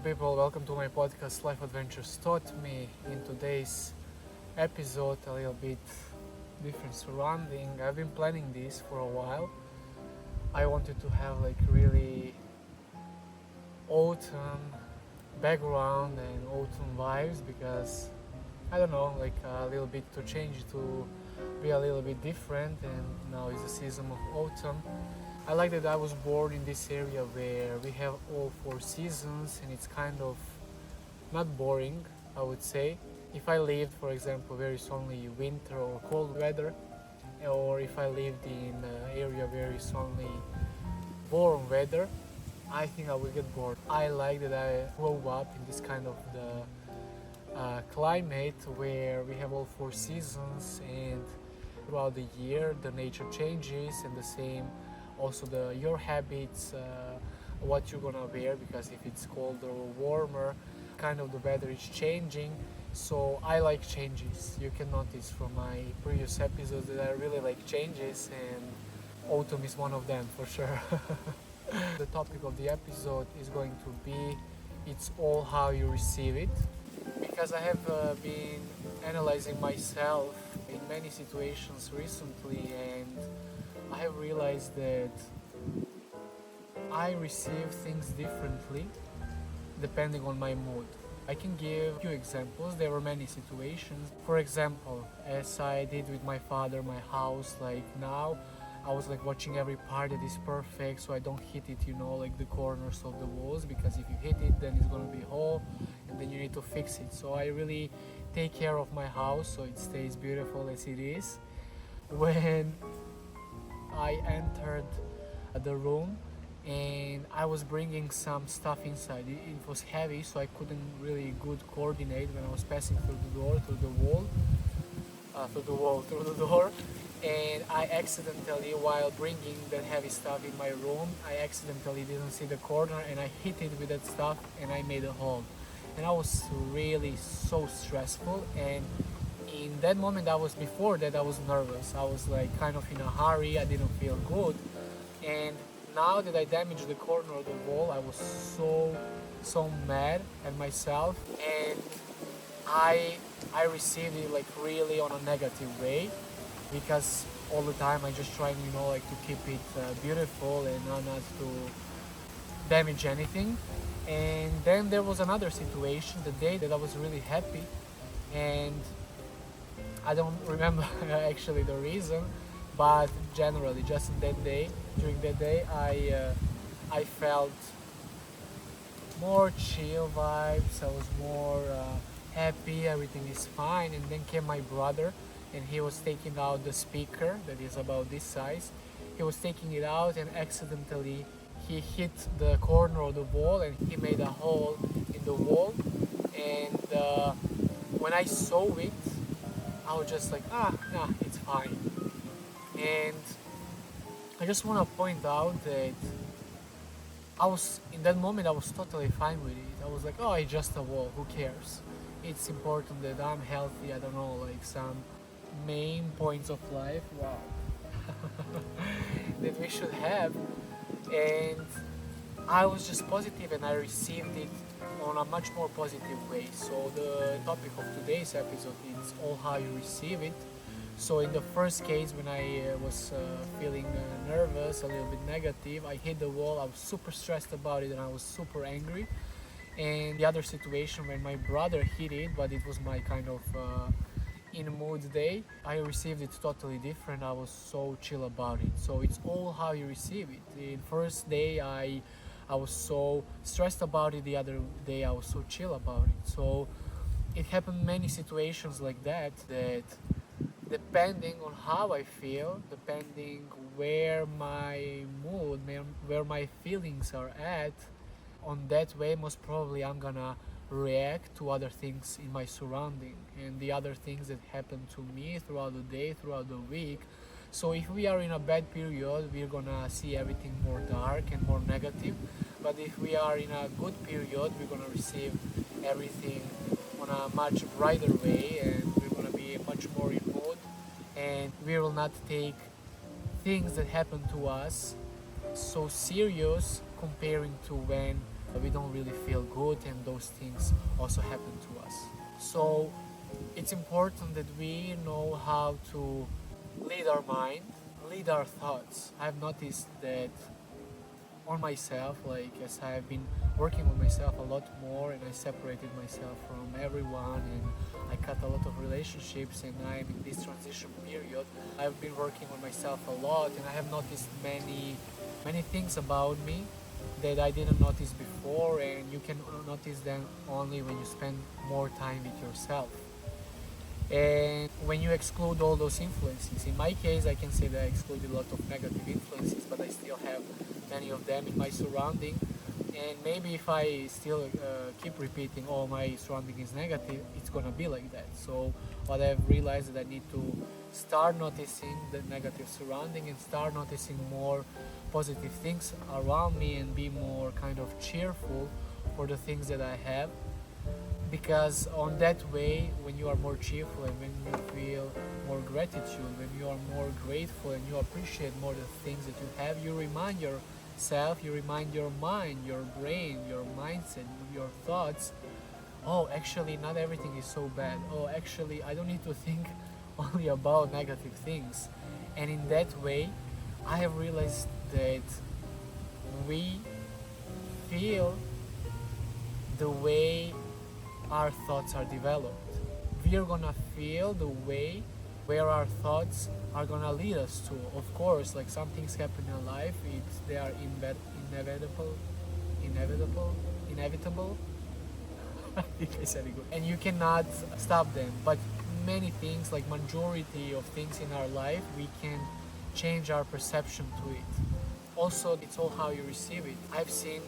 people, welcome to my podcast Life Adventures Taught Me. In today's episode, a little bit different surrounding. I've been planning this for a while. I wanted to have like really autumn background and autumn vibes because I don't know, like a little bit to change to be a little bit different, and now is the season of autumn. I like that I was born in this area where we have all four seasons and it's kind of not boring, I would say. If I lived, for example, very only winter or cold weather, or if I lived in an area where it's only warm weather, I think I would get bored. I like that I grew up in this kind of the climate where we have all four seasons, and throughout the year the nature changes, and the same also your habits, what you're gonna wear, because if it's colder or warmer, kind of the weather is changing. So I like changes. You can notice from my previous episodes that I really like changes, and autumn is one of them for sure. The topic of the episode is going to be it's all how you receive it, because I have been analyzing myself in many situations recently, and I have realized that I receive things differently depending on my mood. I can give a few examples. There were many situations. For example, as I did with my father, my house, like now, I was like watching every part that is perfect so I don't hit it, like the corners of the walls, because if you hit it, then it's gonna be a hole and then you need to fix it. So I really take care of my house so it stays beautiful as it is. When I entered the room and I was bringing some stuff inside. It was heavy, so I couldn't really good coordinate when I was passing through the door, through the door. And I accidentally, while bringing that heavy stuff in my room, I accidentally didn't see the corner and I hit it with that stuff and I made a hole. And I was really so stressful, and in that moment I was nervous. I was like kind of in a hurry, I didn't feel good. And now that I damaged the corner of the wall, I was so mad at myself, and I received it like really on a negative way, because all the time I just trying like to keep it beautiful and not to damage anything. And then there was another situation, the day that I was really happy, and I don't remember actually the reason, but generally just during that day I felt more chill vibes. I was more happy, everything is fine. And then came my brother, and he was taking out the speaker that is about this size. He was taking it out and accidentally he hit the corner of the wall and he made a hole in the wall. And when I saw it, I was just like, nah, it's fine. And I just want to point out that in that moment I was totally fine with it. I was like, it's just a wall, who cares? It's important that I'm healthy, I don't know, like some main points of life, wow, that we should have. And I was just positive and I received it on a much more positive way. So the topic of today's episode is all how you receive it. So in the first case, when I was feeling nervous, a little bit negative, I hit the wall, I was super stressed about it and I was super angry. And the other situation when my brother hit it, but it was my kind of in mood day, I received it totally different. I was so chill about it. So it's all how you receive it. The first day I was so stressed about it, the other day I was so chill about it. So it happened many situations like that depending on how I feel, depending where my mood, where my feelings are at, on that way most probably I'm gonna react to other things in my surrounding and the other things that happen to me throughout the day, throughout the week. So if we are in a bad period, we're gonna see everything more dark and more negative. But if we are in a good period, we're gonna receive everything on a much brighter way, and we're gonna be much more in mood, and we will not take things that happen to us so serious comparing to when we don't really feel good, and those things also happen to us. So it's important that we know how to lead our mind, lead our thoughts. I've noticed that on myself, like as I've been working on myself a lot more, and I separated myself from everyone, and I cut a lot of relationships, and I'm in this transition period. I've been working on myself a lot, and I have noticed many things about me that I didn't notice before, and you can notice them only when you spend more time with yourself. And when you exclude all those influences, in my case, I can say that I excluded a lot of negative influences, but I still have many of them in my surrounding. And maybe if I still keep repeating, oh, my surrounding is negative, it's gonna be like that. So what I've realized is that I need to start noticing the negative surrounding and start noticing more positive things around me, and be more kind of cheerful for the things that I have. Because on that way, when you are more cheerful and when you feel more gratitude, when you are more grateful and you appreciate more the things that you have, you remind yourself, you remind your mind, your brain, your mindset, your thoughts, oh, actually not everything is so bad. Oh, actually I don't need to think only about negative things. And in that way, I have realized that we feel the way our thoughts are developed. We are gonna feel the way where our thoughts are gonna lead us to. Of course, like some things happen in life, they are inevitable. I think I said it good. And you cannot stop them. But many things, like majority of things in our life, we can change our perception to it. Also, it's all how you receive it. I've seen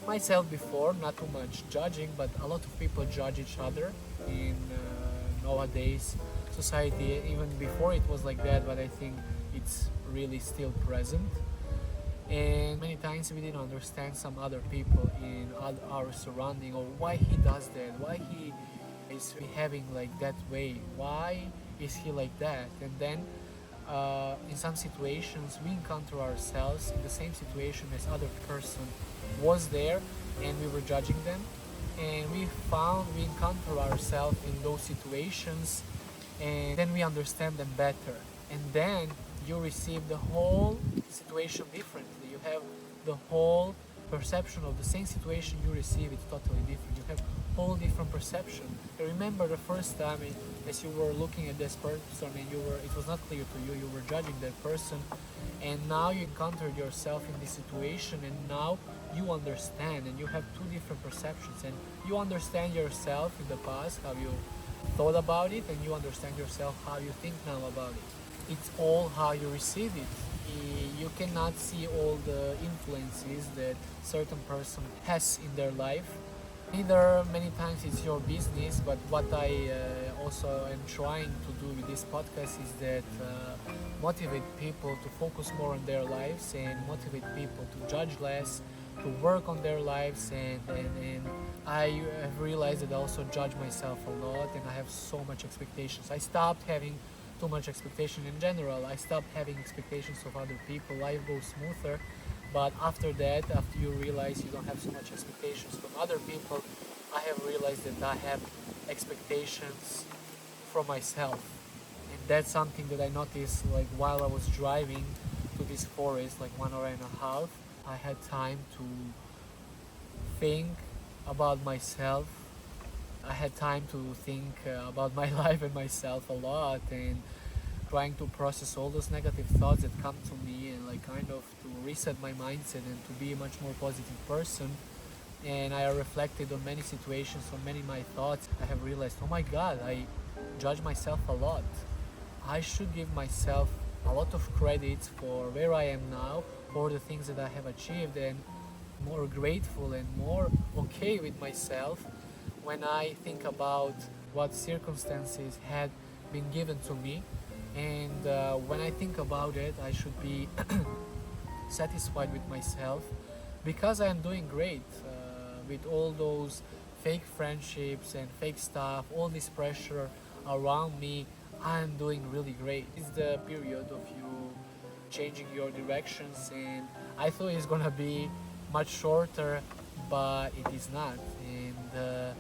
myself before, not too much judging, but a lot of people judge each other in nowadays society. Even before it was like that, but I think it's really still present. And many times we didn't understand some other people in our surrounding, or why he does that, why he is behaving like that way, why is he like that. And then in some situations we encounter ourselves in the same situation as other person was there, and we were judging them, and we encounter ourselves in those situations, and then we understand them better, and then you receive the whole situation differently. You have the whole perception of the same situation. You receive it totally different. You have whole different perception. You remember the first time as you were looking at this person, and it was not clear to you, you were judging that person, and now you encountered yourself in this situation, and now you understand, and you have two different perceptions, and you understand yourself in the past, how you thought about it, and you understand yourself how you think now about it. It's all how you receive it. You cannot see all the influences that certain person has in their life. Either many times it's your business, but what I also am trying to do with this podcast is that motivate people to focus more on their lives, and motivate people to judge less, to work on their lives, and I have realized that I also judge myself a lot, and I have so much expectations. I stopped having too much expectation in general. I stopped having expectations of other people. Life goes smoother. But after that, after you realize you don't have so much expectations from other people, I have realized that I have expectations from myself. And that's something that I noticed, like while I was driving to this forest, like 1 hour and a half, I had time to think about myself. I had time to think about my life and myself a lot, and trying to process all those negative thoughts that come to me, and like kind of to reset my mindset and to be a much more positive person. And I reflected on many situations, on many of my thoughts. I have realized, oh my God, I judge myself a lot. I should give myself a lot of credits for where I am now, for the things that I have achieved, and more grateful and more okay with myself when I think about what circumstances had been given to me. And when I think about it, I should be satisfied with myself, because I am doing great with all those fake friendships and fake stuff, all this pressure around me. I am doing really great. It's the period of you changing your directions, and I thought it's gonna be much shorter but it is not. And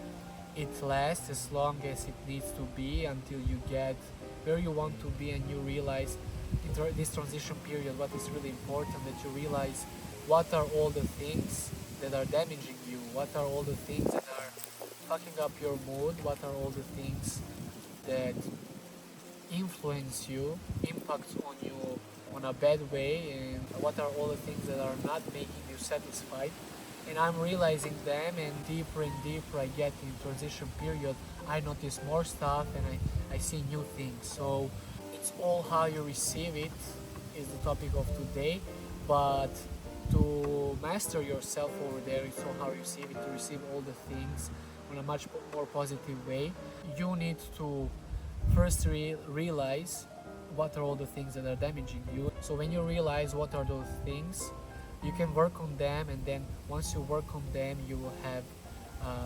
it lasts as long as it needs to be until you get where you want to be, and you realize in this transition period what is really important, that you realize what are all the things that are damaging you, what are all the things that are fucking up your mood, what are all the things that influence you, impact on you on a bad way, and what are all the things that are not making you satisfied. And I'm realizing them, and deeper I get in transition period, I notice more stuff, and I see new things. So it's all how you receive it is the topic of today. But to master yourself over there, it's all how you receive it, to receive all the things in a much more positive way. You need to first realize what are all the things that are damaging you. So when you realize what are those things, you can work on them, and then once you work on them, you will have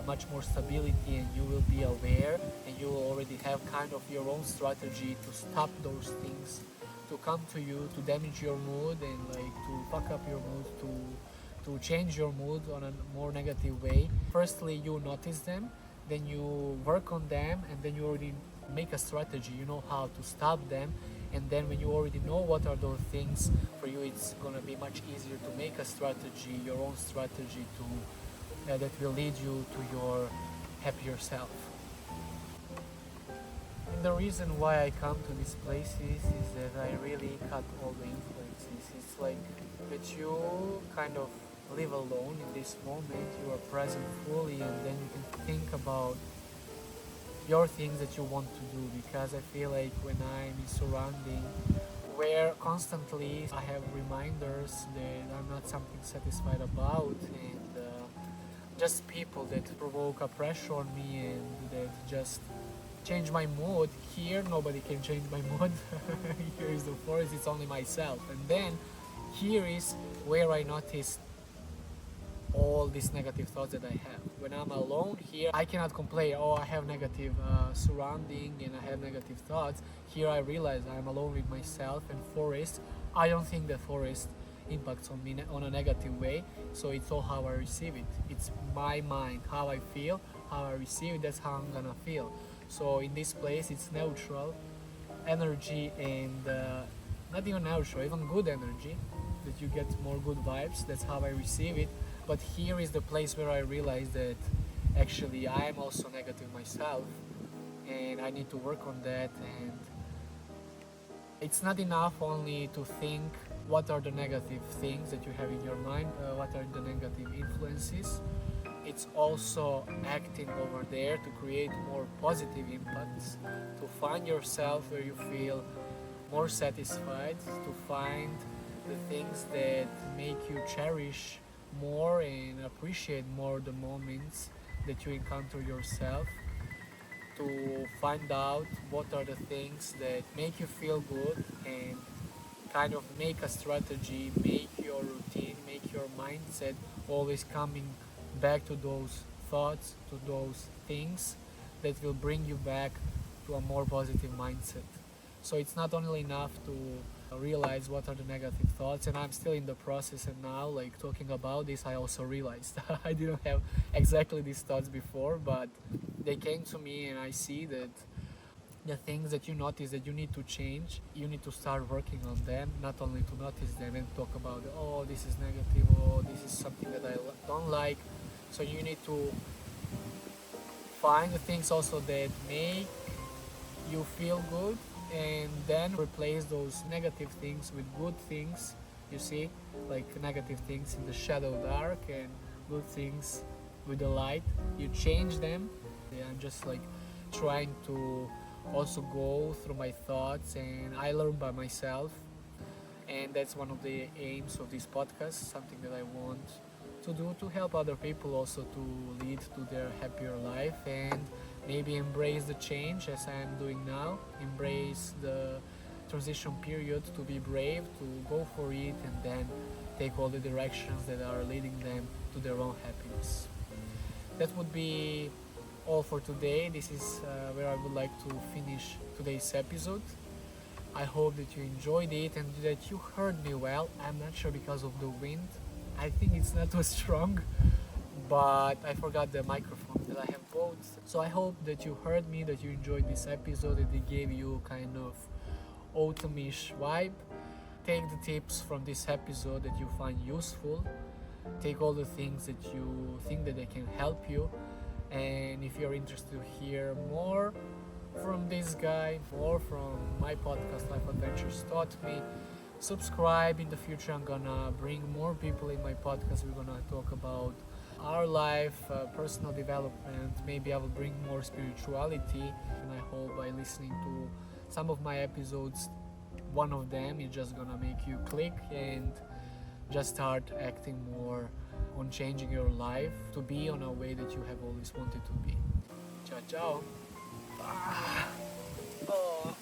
much more stability, and you will be aware, and you will already have kind of your own strategy to stop those things to come to you, to damage your mood, and like to fuck up your mood, to change your mood on a more negative way. Firstly, you notice them, then you work on them, and then you already make a strategy. You know how to stop them, and then when you already know what are those things, for you it's gonna be much easier to make a strategy, your own strategy to that will lead you to your happier self. And the reason why I come to these places is that I really cut all the influences. It's like that you kind of live alone in this moment, you are present fully, and then you can think about your things that you want to do. Because I feel like when I'm in surrounding where constantly I have reminders that I'm not something satisfied about, and just people that provoke a pressure on me and that just change my mood. Here nobody can change my mood. Here is the forest, it's only myself. And then here is where I notice all these negative thoughts that I have. When I'm alone here, I cannot complain, oh, I have negative surrounding and I have negative thoughts. Here I realize I'm alone with myself, and forest, I don't think the forest impacts on me on a negative way. So it's all how I receive it. It's my mind, how I feel, how I receive it, that's how I'm gonna feel. So in this place it's neutral energy, and not even neutral, even good energy, that you get more good vibes. That's how I receive it. But here is the place where I realize that actually I am also negative myself, and I need to work on that. And it's not enough only to think what are the negative things that you have in your mind, what are the negative influences. It's also acting over there to create more positive impacts, to find yourself where you feel more satisfied, to find the things that make you cherish more and appreciate more the moments that you encounter yourself, to find out what are the things that make you feel good, and kind of make a strategy, make your routine, make your mindset always coming back to those thoughts, to those things that will bring you back to a more positive mindset. So it's not only enough to realize what are the negative thoughts, and I'm still in the process, and now like talking about this I also realized I didn't have exactly these thoughts before, but they came to me, and I see that the things that you notice that you need to change, you need to start working on them, not only to notice them and talk about, oh, this is negative, oh, this is something that I don't like. So you need to find the things also that make you feel good, and then replace those negative things with good things. You see, like negative things in the shadow dark, and good things with the light. You change them. I'm just like trying to also go through my thoughts, and I learn by myself, and that's one of the aims of this podcast, something that I want to do, to help other people also to lead to their happier life, and maybe embrace the change as I am doing now, embrace the transition period, to be brave, to go for it, and then take all the directions that are leading them to their own happiness. That would be all for today. This is where I would like to finish today's episode. I hope that you enjoyed it and that you heard me well. I'm not sure because of the wind. I think it's not too strong, but I forgot the microphone that I have both. So I hope that you heard me, that you enjoyed this episode, that it gave you kind of autumnish vibe. Take the tips from this episode that you find useful. Take all the things that you think that they can help you. And if you're interested to hear more from this guy, more from my podcast Life Adventures Taught Me, subscribe. In the future I'm gonna bring more people in my podcast. We're gonna talk about our life, personal development. Maybe I will bring more spirituality, and I hope by listening to some of my episodes, one of them is just gonna make you click and just start acting more on changing your life to be on a way that you have always wanted to be. Ciao, ciao. Oh.